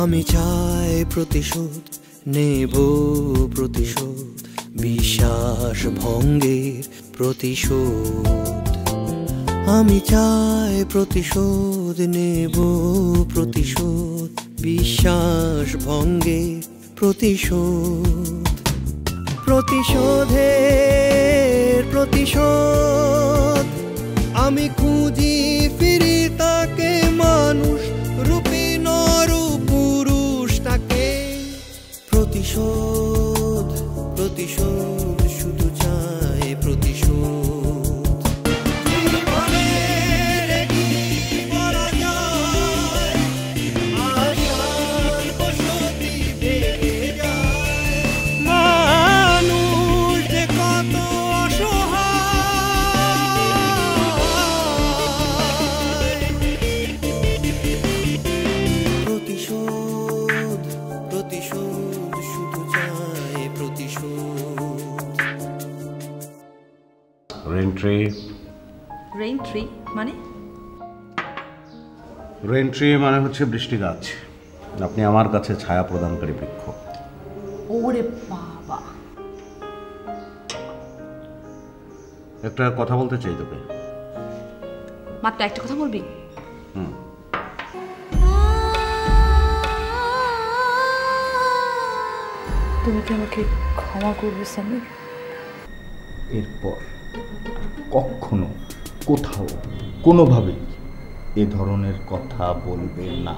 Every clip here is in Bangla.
আমি চাই প্রতিশোধ নেব, প্রতিশোধ বিশ্বাস ভঙ্গের প্রতিশোধ। আমি চাই প্রতিশোধ নেব, প্রতিশোধ বিশ্বাস ভঙ্গের প্রতিশোধ। প্রতিশোধের প্রতিশোধ আমি খুঁজি ফিরি তাকে, মানুষ রূপী নরপুরুষটাকে। প্রতিশোধ প্রতিশোধ শুধু চাই প্রতিশোধ। রেইনট্রি মানে হচ্ছে বৃষ্টি গাছ। আপনি আমার কাছে ছায়া প্রদানকারী বৃক্ষ। ওরে বাবা, একটা কথা বলতে চাই তোকে। মাত্র একটা কথা বলবি? তুমি কি আমাকে ক্ষমা করবে সামির? এরপর কখনো কোথাও কোনোভাবেই এ ধরনের কথা বলবে না।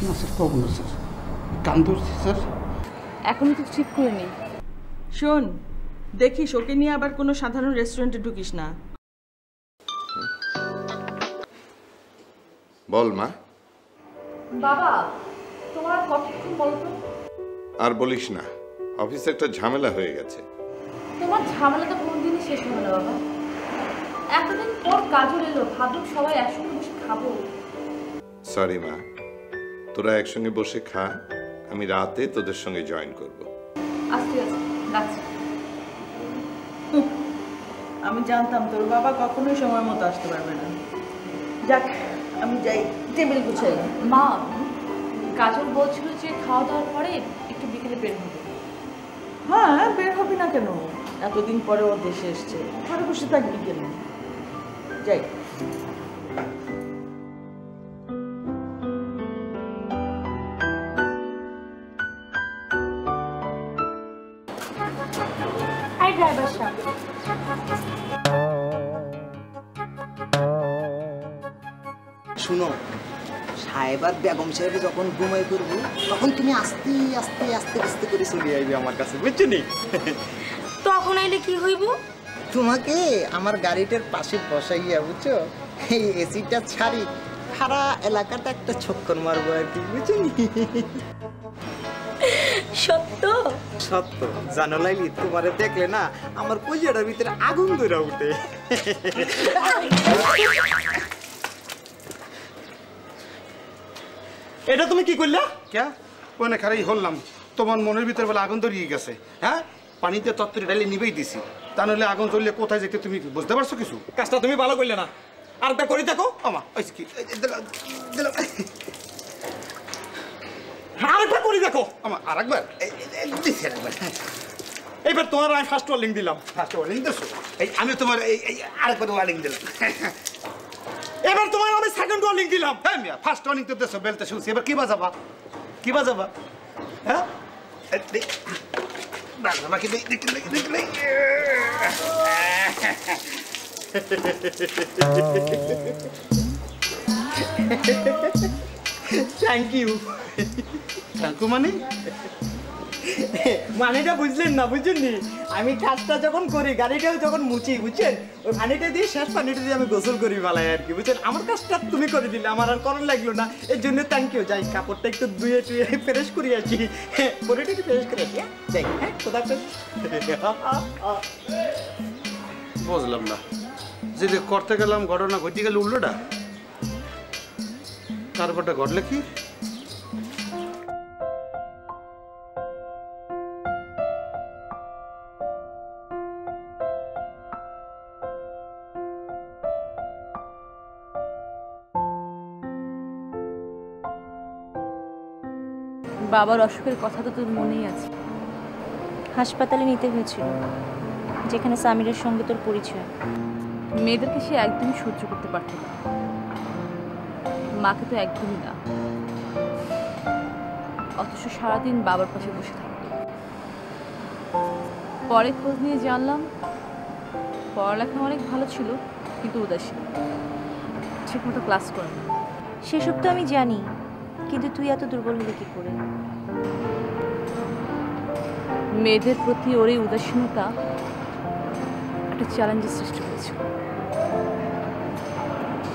না স্যার, কব না স্যার, কান ধরছি স্যার। এখনো তো ঠিক করে নি। শোন, দেখিস ওকে নিয়ে আবার কোনো সাধারণ রেস্টুরেন্টে ঢুকিস না। বল মা। বাবা, তোমার কথা একটু বলো তো। আর বলিস না, অফিসে একটা ঝামেলা হয়ে গেছে। তোমার ঝামেলা তো কোনদিনই শেষ হবে না বাবা। এতদিন পর কাজল এলো, ভাবলাম সবাই একসঙ্গে বসে খাবো। সরি মা, তোরা একসঙ্গে বসে খা, আমি রাতে তোদের সঙ্গে জয়েন করব। আস্তে আস্তে রাখছি। আমি জানতাম তোর বাবা কখনোই সময় মতো আসতে পারবে না। যাক, আমি যাই, টেবিল গুছাই। মা, কাজল বলছিল যে খাওয়া দাওয়ার পরে একটু বিকেলে বের হবে। হ্যাঁ, বের হবি না কেন? এতদিন পরে ও দেশে এসছে, ঘরে বসে থাকবি কেন? যাই। শুনো, সাহেব আর বেগম সাহেব যখন ঘুমাই করবো তখন তুমি আস্তে আস্তে আস্তে আস্তে করে চলে আইবে আমার কাছে, বুঝছো নি? তখন আইলে কি হইব? তোমাকে আমার গাড়িটার পাশে বসাইয়া, বুঝছো, এই এসিটা ছাড়ি সারা এলাকাটা একটা ছক্কর মারবো আর কি, বুঝছো নি? সত্য সত্য। জানো লাইলি, তোমারে দেখলে না আমার কলিজাটার ভিতরে আগুন ধরে উঠে। এটা তুমি কি করলা? কে ওনে খারাই হলাম, তোমার মনের ভিতরে বলে আগুন ধরিয়ে গেছে। হ্যাঁ, পানিতে তত্ত্বরি ডালি নিবেই দিছি, তা নাহলে আগুন ধরলে কোথায় যেতে তুমি বুঝতে পারছো কিছু? কাজটা তুমি ভালো করলে না, আর একটা করে দেখো। আমা ওইস কি আরেকটা করে দেখো। আমা আরেকবার দিছি, আরেকবার। এইবার তোমার আমি ফার্স্ট ওয়ার্নিং দিলাম। ফার্স্ট ওয়ার্নিং দিছো? এই আমি তোমার এই আরেকবার ওয়ার্নিং দিলাম। এবার তোমার আমি সেকেন্ড ওয়ার্নিং দিলাম। হ্যাঁ মিয়া, ফার্স্ট ওয়ার্নিং তো দিছো, বেলতে শুনছি। এবার কি বাজাবা? কি বাজাবা? হ্যাঁ, বাজাবা কি? দেখি থ্যাংক ইউ। থ্যাংক ইউ মানে? মানেটা বুঝলেন না, বুঝছেননি? আমি কাজটা যখন করি, গাড়িটাও যখন মুছি, বুঝছেন, ওই পানিটা দিয়ে, শেষ পানিটা দিয়ে আমি গোসল করি বালাই আর কি, বুঝছেন? আমার কাজটা তুমি করে দিলে, আমার আর করার লাগলো না, এর জন্য থ্যাংক ইউ। যাই, কাপড়টা একটু ধুয়ে টুয়ে ফ্রেশ করে আসি, পরেটা একটু ফ্রেশ করে আসি। যাই, হ্যাঁ, কোথাও বুঝলাম না, যেটা করতে গেলাম ঘটনা ঘটে গেল উল্টোটা। তারপরটা ঘটলে কি? বাবার অসুখের কথা তো তোর মনেই আছে। হাসপাতালে নিতে হয়েছিল, যেখানে সামিরের সঙ্গে তোর পরিচয়। মেয়েদেরকে সে একদমই সহ্য করতে পারত না, মাকে তো একদমই না। অথচ সারাদিন বাবার পাশে বসে থাকত। পরে খোঁজ নিয়ে জানলাম পড়ালেখা অনেক ভালো ছিল, কিন্তু উদাসীন, ঠিকমতো ক্লাস করে না। সেসব তো আমি জানি, কিন্তু তুই এত দুর্বল হলে কি করে? মেয়েদের প্রতি ওর এই উদাসীনতা একটা চ্যালেঞ্জের সৃষ্টি করেছিল।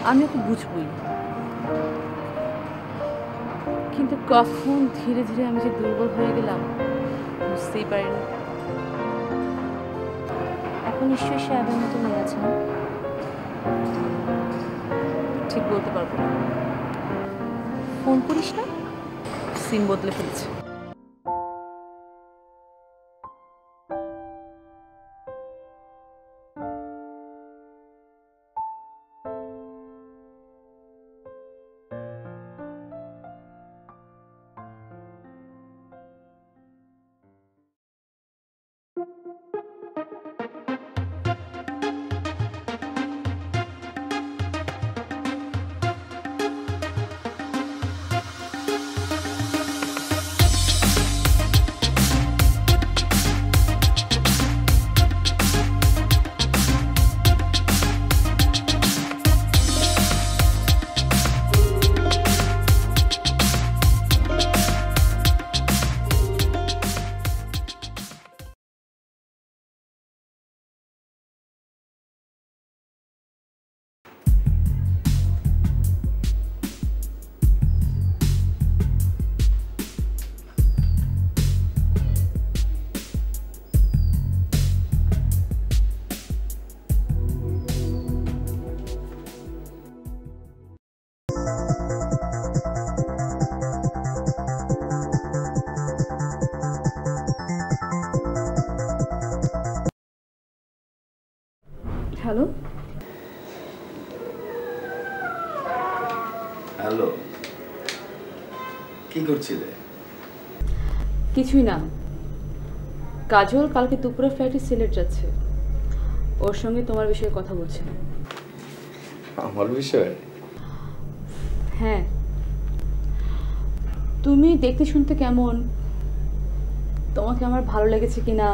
আমি ওকে বুঝবই, কিন্তু কখন ধীরে ধীরে আমি যে দুর্বল হয়ে গেলাম বুঝতেই পারিনি। এখন নিশ্চয়ই সে আগের মতো হয়ে আছে না? ঠিক বলতে পারবো না। ফোন করিস না? সিম বদলে ফেলেছে। হ্যালো হ্যালো, কি করছিলে? কিছুই না, কাজল কালকে দুপুরে ফ্লাইটে সিলেট যাচ্ছে, ওর সঙ্গে তোমার বিষয়ে কথা বলছিলাম। আমার বিষয়ে? হ্যাঁ, তুমি দেখতে শুনতে কেমন, তোমাকে আমার ভালো লেগেছে কিনা,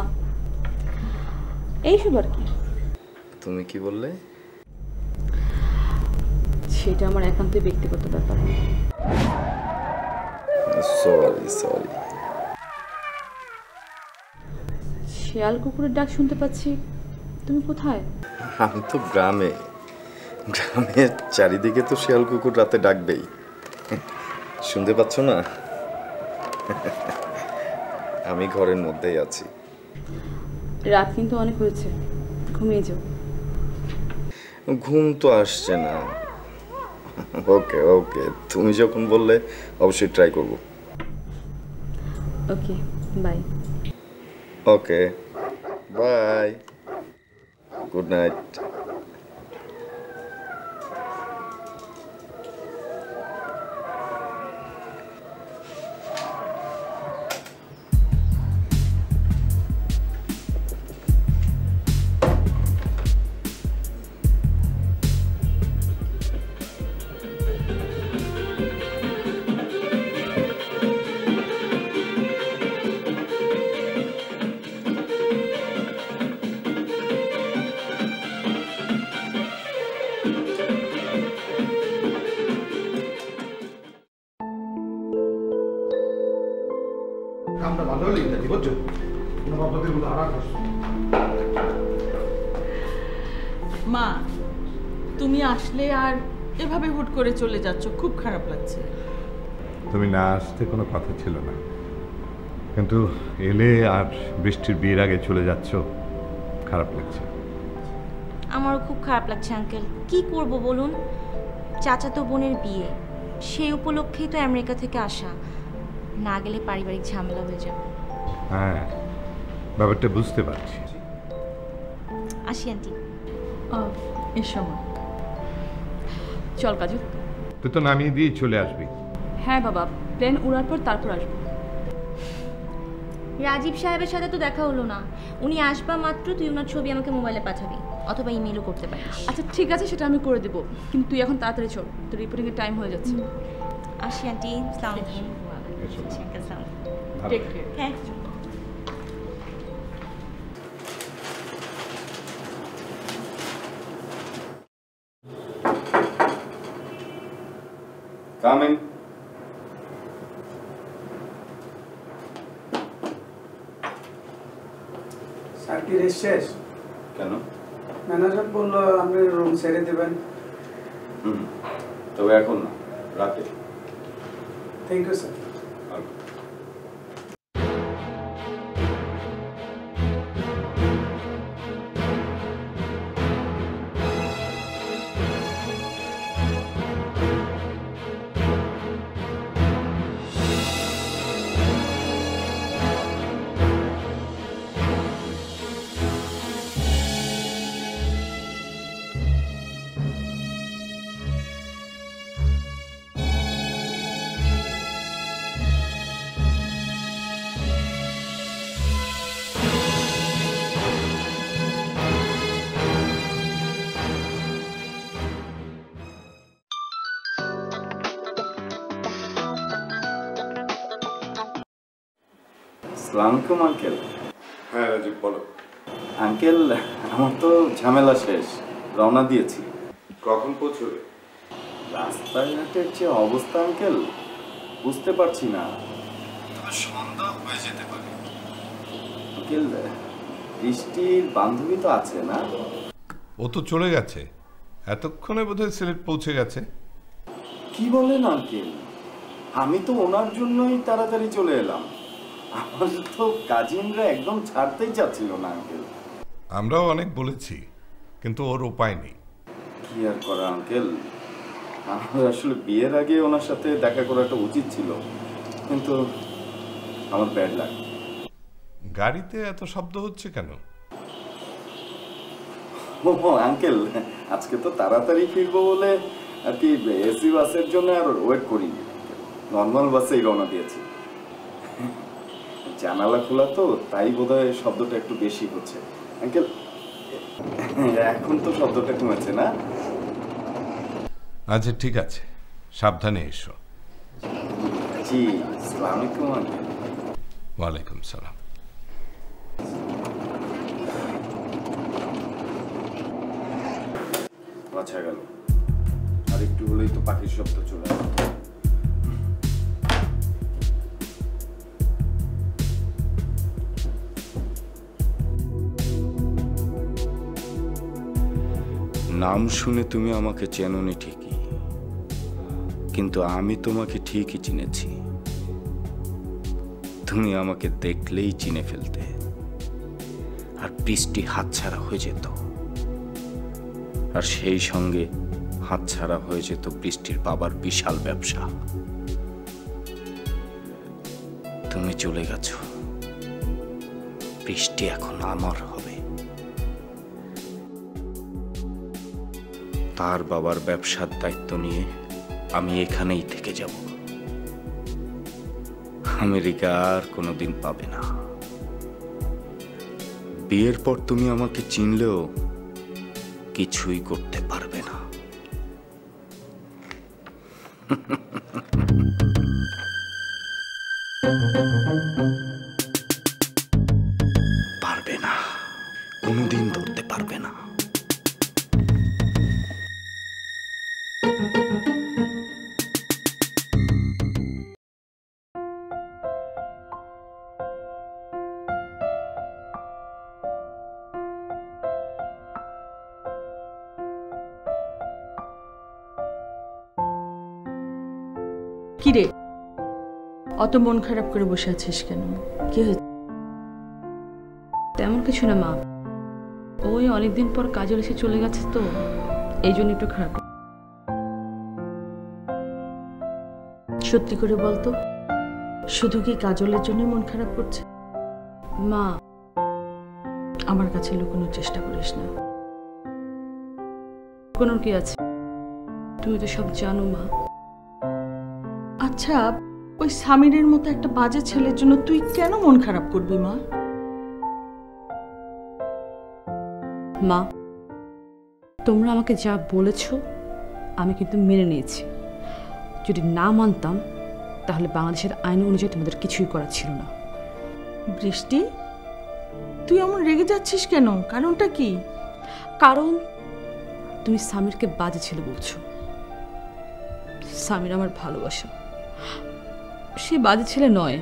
এইসব আর কি। তুমি কি বললে? সেটা আমার একান্তই ব্যক্তিগত ব্যাপার। Sorry sorry. শেয়াল কুকুরের ডাক শুনতে পাচ্ছি, তুমি কোথায়? আমি তো গ্রামে। গ্রামের চারিদিকে তো শেয়াল কুকুর রাতে ডাকবেই, শুনতে পাচ্ছ না? আমি ঘরের মধ্যেই আছি। রাত কিন্তু অনেক হয়েছে, ঘুমিয়ে যাও। ঘুম তো আসছে না। ওকে ওকে, তুমি যখন বললে অবশ্যই ট্রাই করব। Okay, bye. Okay, bye, good night. কামটা ভালো হলে ইত্যাদি বুঝছো কোনো বাবদের গুলো আড়া করছো। মা তুমি আসলে আর এভাবে হুট করে চলে যাচ্ছ, খুব খারাপ লাগছে। তুমি না আসতে কোনো কথা ছিল না, কিন্তু এলে আর বৃষ্টির বিয়ের আগে চলে যাচ্ছ, খারাপ লাগছে। আমারও খুব খারাপ লাগছে আঙ্কেল। কি করব বলুন, চাচাতো বোনের বিয়ে, সেই উপলক্ষেই তো আমেরিকা থেকে আসা। না গেলে পারিবারিক ঝামেলা হয়ে যাবে। হ্যাঁ, ব্যাপারটা বুঝতে পারছি। আসি আন্টি। এসো মা। চল কাজল। তুই তো নামিয়ে দিয়ে চলে আসবি। হ্যাঁ বাবা, প্লেন উড়ার পর তারপর আসবো। রাজীব সাহেবের সাথে তো দেখা হলো না। উনি আসবা মাত্র তুই ওনার ছবি আমাকে মোবাইলে পাঠাবি, অথবা ইমেলও করতে পারিস। আচ্ছা ঠিক আছে, সেটা আমি করে দেবো, কিন্তু তুই এখন তাড়াতাড়ি চল, তোর রিপোর্টিংয়ের টাইম হয়ে যাচ্ছে। আসি আন্টি। আসসালামু আলাইকুম। Take care. হ্যাঁ। Come in. স্যার কি রেস শেষ? কেন? ম্যানেজার বললো আপনি রুম ছেড়ে দেবেন। তবে এখন না, রাতে। Thank you sir. আসসালামু আঙ্কেল। হ্যাঁ রাজীব, বলো। আঙ্কেল, আমার তো ঝামেলা শেষ, রওনা দিয়েছি। কখন পৌঁছবে? রাস্তাঘাটের যে অবস্থা আঙ্কেল, বুঝতে পারছি না, তবে সন্ধ্যা হয়ে যেতে পারে। আঙ্কেল, বৃষ্টির বান্ধবী তো আছে না? ও তো চলে গেছে, এতক্ষণে বোধহয় সিলেট পৌঁছে গেছে। কি বলেন আঙ্কেল? আমি তো ওনার জন্যই তাড়াতাড়ি চলে এলাম। আমার তো কাজিনরা একদম ছাড়তেই চাচ্ছিল না আঙ্কেল। আমরাও অনেক বলেছি, কিন্তু ওর উপায় নেই। কি আর করা আঙ্কেল, আমার আসলে বিয়ের আগে ওনার সাথে দেখা করাটা উচিত ছিল, কিন্তু আমার ব্যাড লাগ। গাড়িতে এত শব্দ হচ্ছে কেন? ও আঙ্কেল, আজকে তো তাড়াতাড়ি ফিরবো বলে আর কি এসি বাসের জন্য আর ওয়েট করিনি, নর্মাল বাসেই রওনা দিয়েছি। জানালা খোলা তো, তাই বোধহয় শব্দটা একটু বেশি হচ্ছে। আঙ্কেল, এখন তো শব্দটা কমেছে না? আচ্ছা ঠিক আছে, সাবধানে এসো। জি, আসসালামু আলাইকুম আঙ্কেল। ওয়ালাইকুম সালাম। বাঁচা গেল, আর একটু হলেই তো পাখির শব্দ চলে আসবে। নাম শুনে তুমি আমাকে চেনোনি ঠিকই, কিন্তু আমি তোমাকে ঠিকই চিনেছি। তুমি আমাকে দেখলেই চিনে ফেলতে, আর বৃষ্টি হাতছাড়া হয়ে যেত, আর সেই সঙ্গে হাতছাড়া হয়ে যেত বৃষ্টির বাবার বিশাল ব্যবসা। তুমি চলে গেছো, বৃষ্টি এখন আমার হবে। তার বাবার ব্যবসার দায়িত্ব নিয়ে আমি এখানেই থেকে যাব। আমেরিকা আর কোনোদিন পাবে না। বিয়ের পর তুমি আমাকে চিনলেও কিছুই করতে পারবে না। পারবে না, কোনোদিন ধরতে পারবে না। কি রে, অত মন খারাপ করে বসে আছিস কেন? কি হয়েছে? তেমন কিছু না মা, ওই অনেকদিন পর কাজল এসে চলে গেছে তো, এই জন্য একটু খারাপ। সত্যি করে বলতো, শুধু কি কাজলের জন্য মন খারাপ করছে? মা, আমার কাছে লুকোনোর চেষ্টা করিস না। কোনো কি আছে, তুমি তো সব জানো মা। আচ্ছা, ওই সামিরের মতো একটা বাজে ছেলের জন্য তুই কেন মন খারাপ করবি মা? মা, তোমরা আমাকে যা বলেছো আমি কিন্তু মেনে নিয়েছি। যদি না মানতাম তাহলে বাংলাদেশের আইন অনুযায়ী তোমাদের কিছুই করার ছিল না। বৃষ্টি, তুই এমন রেগে যাচ্ছিস কেন? কারণটা কি? কারণ তুমি সামিরকে বাজে ছেলে বলছো। সামির আমার ভালোবাসা, সে বাজে ছেলে নয়।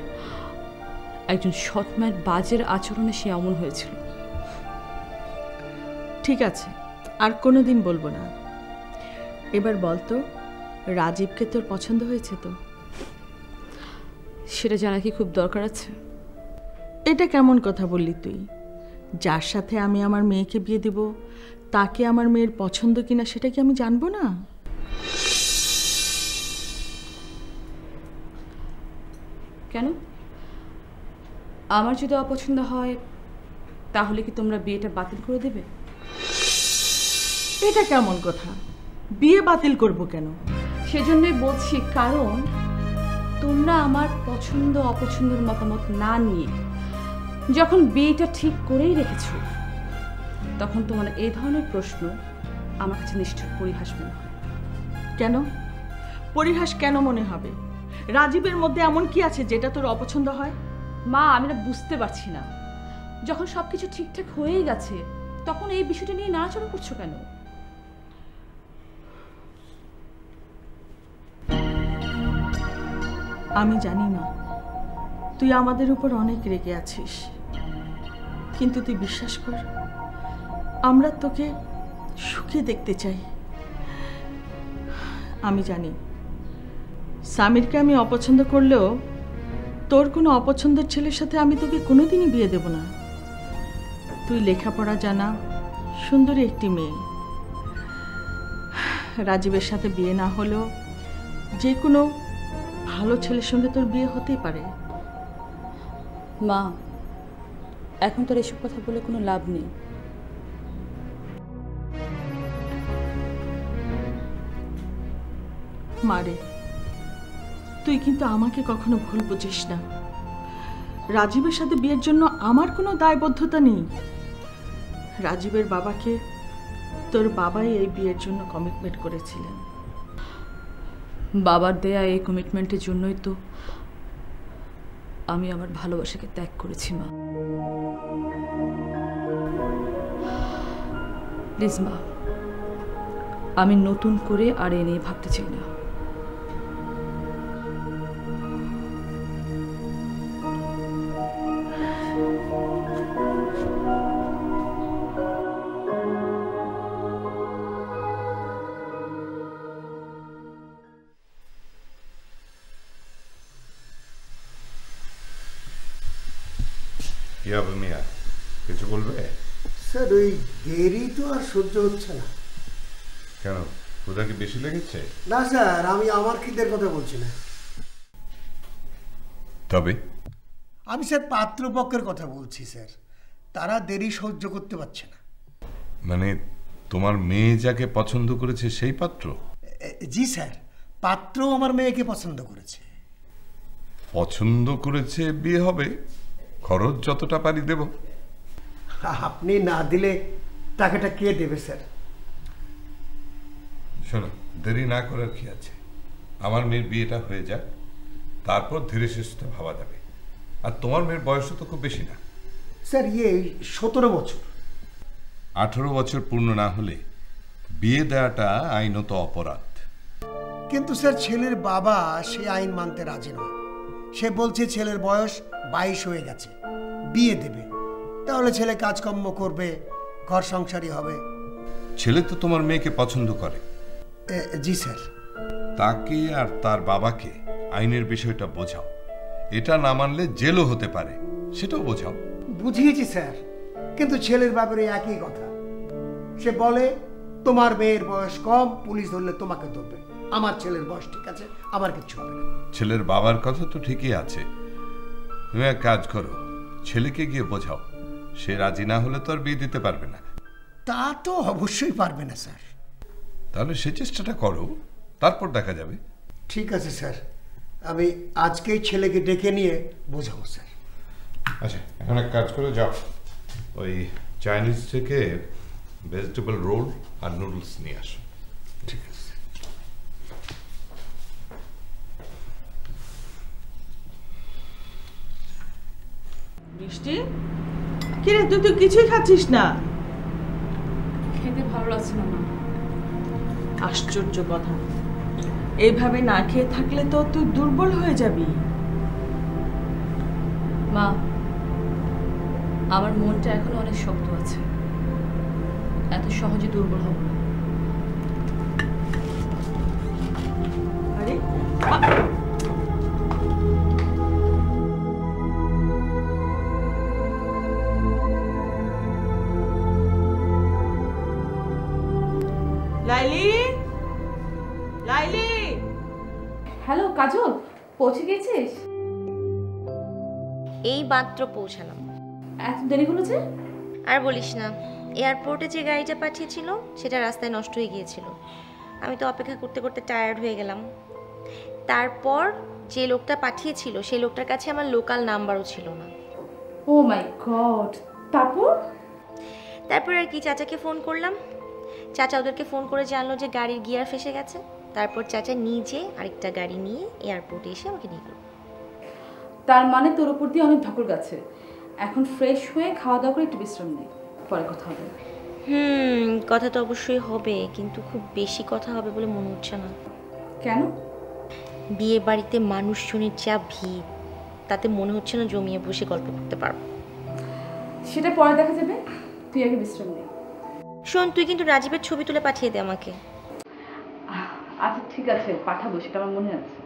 একজন সৎ মায়ের বাজের আচরণে সে এমন হয়েছিল। ঠিক আছে, আর কোনোদিন বলবো না। এবার বলতো, রাজীবকে তোর পছন্দ হয়েছে তো? সেটা জানা কি খুব দরকার আছে? এটা কেমন কথা বললি তুই? যার সাথে আমি আমার মেয়েকে বিয়ে দেব তাকে আমার মেয়ের পছন্দ কিনা সেটা কি আমি জানবো না? কেন? আমার যদি অপছন্দ হয় তাহলে কি তোমরা বিয়েটা বাতিল করে দেবে? এটা কেমন কথা? বিয়ে বাতিল করব কেন? সেজন্যই বলছি, কারণ তোমরা আমার পছন্দ অপছন্দের মতামত না নিয়ে যখন বিয়েটা ঠিক করেই রেখেছো, তখন তোমার এই ধরনের প্রশ্ন আমার কাছে নিষ্ঠুর পরিহাস মনে হয়। কেন পরিহাস কেন মনে হবে? রাজীবের মধ্যে এমন কি আছে যেটা তোর অপছন্দ হয়? মা, আমি না বুঝতে পারছি না, যখন সবকিছু ঠিকঠাক হয়েই গেছে তখন এই বিষয়টা নিয়ে নাড়াচাড়া করছো কেন? আমি জানি না তুই আমাদের উপর অনেক রেগে আছিস, কিন্তু তুই বিশ্বাস কর, আমরা তোকে সুখে দেখতে চাই। আমি জানি সামিরকে আমি অপছন্দ করলেও তোর কোনো অপছন্দের ছেলের সাথে আমি তোকে কোনোদিনই বিয়ে দেব না। তুই লেখাপড়া জানা সুন্দরী একটি মেয়ে, রাজীবের সাথে বিয়ে না হলেও যে কোনো ভালো ছেলের সঙ্গে তোর বিয়ে হতেই পারে। মা, এখন তোর এসব কথা বলে কোনো লাভ নেই। মারে, তুই কিন্তু আমাকে কখনো ভুল বুঝিস না। রাজীবের সাথে বিয়ের জন্য আমার কোনো দায়বদ্ধতা নেই। রাজীবের বাবাকে তোর বাবাই এই বিয়ের জন্য কমিটমেন্ট করেছিলেন। বাবার দেয়া এই কমিটমেন্টের জন্যই তো আমি আমার ভালোবাসাকে ত্যাগ করেছি মা। প্লিজ মা, আমি নতুন করে আর এ নিয়ে ভাবতে চাই না। কি হবে মিয়া, কিছু বলবে? স্যার, ওই দেরি তো আর সহ্য হচ্ছে না। কেন, ক্ষুধা কি বেশি লেগেছে? না স্যার, আমি আমার খিদের কথা বলছি না। তবে আমি স্যার পাত্রপক্ষের কথা বলছি স্যার। তারা দেরি সহ্য করতে পারছে না। মানে তোমার মেয়ে যাকে পছন্দ করেছে সেই পাত্র? জি স্যার, পাত্র আমার মেয়েকে পছন্দ করেছে। পছন্দ করেছে, বিয়ে হবে, খরচ যতটা পারি দেব। আপনি না দিলে টাকাটা কে দেবে স্যার? শোনো, দেরি না করার কি আছে, আমার মেয়ের বিয়েটা হয়ে যাক, তারপর ধীরে সুস্থে ভাবা যাবে। আর তোমার মেয়ের বয়সও তো খুব বেশি না স্যার, 17 বছর। 18 বছর পূর্ণ না হলে বিয়ে দেওয়াটা আইনত অপরাধ। কিন্তু স্যার, ছেলের বাবা সে আইন মানতে রাজি নয়। সে বলছে ছেলের বয়স 22 হয়ে গেছে, বিয়ে দেবে, তাহলে ছেলে কাজকর্ম করবে, ঘর সংসারই হবে। ছেলে তো তোমার মেয়েকে পছন্দ করে। জি স্যার। তাকে আর তার বাবাকে আইনের বিষয়টা বোঝাও। এটা না মানলে জেলও হতে পারে, সেটাও বোঝাও। বুঝিয়েছি স্যার, কিন্তু ছেলের ব্যাপারে একই কথা। সে বলে তোমার মেয়ের বয়স কম, পুলিশ ধরলে তোমাকে ধরবে। আমার ছেলের বয়স ঠিক আছে, আমার কিচ্ছু হবে না। ছেলের বাবার কথা তো ঠিকই আছে, তুমি এক কাজ করো, ছেলেকে গিয়ে বোঝাও। সে রাজি না হলে তো আর বিয়ে দিতে পারবে না। তা তো অবশ্যই পারবে না স্যার। তাহলে সে চেষ্টাটা করো, তারপর দেখা যাবে। ঠিক আছে স্যার, আমি আজকেই ছেলেকে ডেকে নিয়ে বোঝাবো স্যার। আচ্ছা, এখন এক কাজ করে যাও, ওই চাইনিজ থেকে ভেজিটেবল রোল আর নুডলস নিয়ে আসো। ঠিক আছে। বৃষ্টি, কিরে তুই তো কিছুই খাচ্ছিস না? খেতে ভালো লাগছে না মা। আশ্চর্য কথা, এইভাবে না খেয়ে থাকলে তো তুই দুর্বল হয়ে যাবি। মা, আমার মনটা এখনো অনেক শক্ত আছে, এত সহজে দুর্বল হব না। আরে লাইলি, লাইলি। হ্যালো কাজল, পৌঁছে গেছিস? এই মাত্র পৌঁছালাম। এত দেরি হলো যে? আর বলিস না, এয়ারপোর্টে যে গাড়িটা পাঠিয়েছিল সেটা রাস্তায় নষ্ট হয়ে গিয়েছিল। আমি তো অপেক্ষা করতে করতে টায়ার্ড হয়ে গেলাম। তারপর যে লোকটা পাঠিয়েছিল সেই লোকটার কাছে আমার লোকাল নাম্বারও ছিল না। ও মাই গড! তারপর আর কি, চাচাকে ফোন করলাম। চাচা ওদেরকে ফোন করে জানলো যে গাড়ির গিয়ার ফেসে গেছে। তারপর চাচা নিজে আরেকটা গাড়ি নিয়ে এয়ারপোর্টে এসে আমাকে নিয়ে গেল। তার মানে তোর উপর দিয়ে অনেক ধকল গেছে। এখন ফ্রেশ হয়ে খাওয়া দাওয়া করে একটু বিশ্রাম নেই, পরে কথা হবে। কথা তো অবশ্যই হবে, কিন্তু খুব বেশি কথা হবে বলে মনে হচ্ছে না। কেন? বিয়ে বাড়িতে মানুষজনের যা ভিড়, তাতে মনে হচ্ছে না জমিয়ে বসে গল্প করতে পারবো। সেটা পরে দেখা যাবে, তুই আগে বিশ্রাম নে। শোন, তুই কিন্তু রাজীবের ছবি তুলে পাঠিয়ে দে আমাকে। আচ্ছা ঠিক আছে, পাঠাবো, সেটা আমার মনে আছে।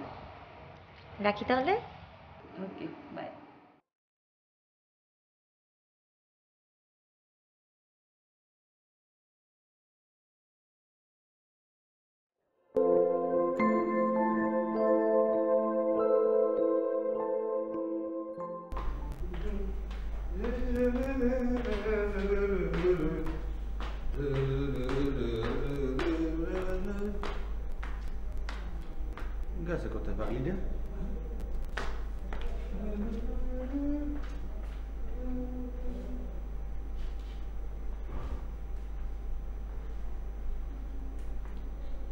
রাখি তাহলে। ওকে, বাই। গেছে কোথায় পাগলিটা?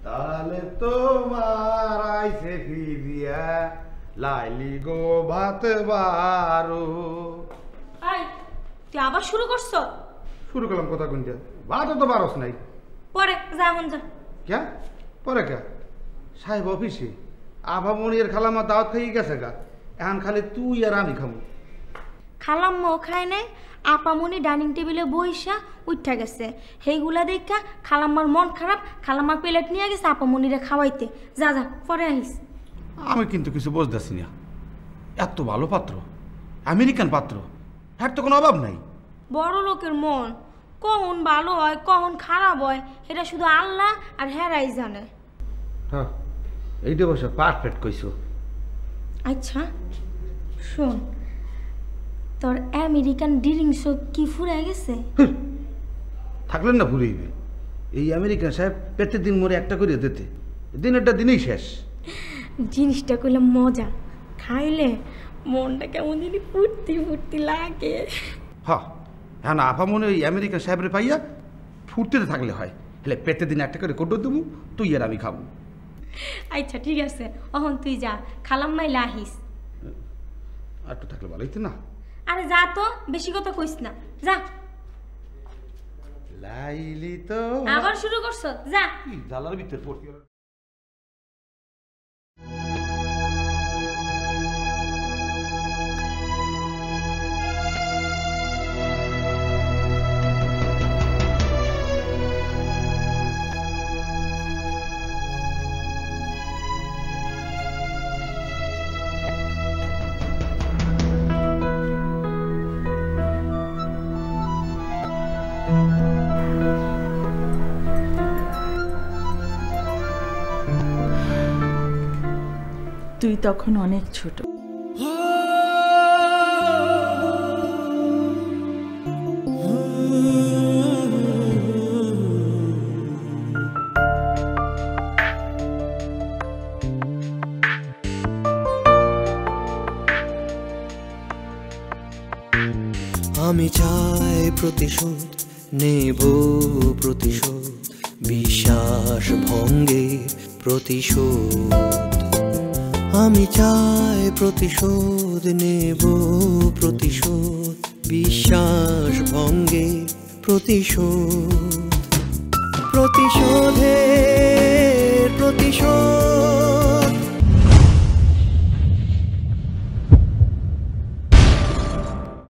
তাহলে তোমার আইসে ফিরিয়া লাইলি গো ভাত বারো। তুই আবার শুরু করছ? শুরু করলাম কথা কোনটা? ভাতও তো বারস নাই। পরে যা মন যা। কে পরে কে? সাহেব অফিসে আভামনির খালামা দাওয়াত খাইয়ে গেছে গা, এখন খালি তুই আর আমি খামু। খালাম্মাও খায় নাই, আপামনি ডাইনিং টেবিলে বইসা উঠা গেছে। সেইগুলা দেখা খালাম্মার মন খারাপ, খালাম্মার প্লেট নিয়ে গেছে আপামনিরে খাওয়াইতে। যা যা, পরে আহিস। আমি কিন্তু কিছু বুঝতেছি না, এত ভালো পাত্র, আমেরিকান পাত্র, এর তো কোনো অভাব নাই। বড় লোকের মন কখন ভালো হয় কখন খারাপ হয় এটা শুধু আল্লাহ আর হেরাই জানে। হ্যাঁ, এইটা বসে পারফেক্ট কইছো। আচ্ছা শোন, তোর আমেরিকান ড্রিঙ্কস কি ফুরে গেছে? থাকলেন না ফুরিয়ে, এই আমেরিকান সাহেব পেটের দিন মরে একটা করে দিতে, দিনেরটা দিনেই শেষ। জিনিসটা করলে মজা, খাইলে মনটা কেমন জানি ফুর্তি ফুর্তি লাগে। হ্যাঁ, হ্যাঁ না আপা মনে ওই আমেরিকান সাহেবের পাইয়া ফুর্তিতে থাকলে হয়, হলে পেটের দিন একটা করে কোটো দেবো, তুই আর আমি খাবো। আচ্ছা ঠিক আছে, অহন তুই যা, খালাম্মাই লাহিস। আর একটু থাকলে ভালো হইতো না? আরে যা তো, বেশি কথা কইস না, যা। লাইলি তো আবার শুরু করছ, যা। জালার ভিতর পড়তে তুই তখন অনেক ছোট। আমি চাই প্রতিশোধ নেব, প্রতিশোধ বিশ্বাস ভঙ্গে প্রতিশোধ। আমি চাই প্রতিশোধ নেব, প্রতিশোধ বিশ্বাস ভঙ্গে প্রতিশোধ। প্রতিশোধের প্রতিশোধ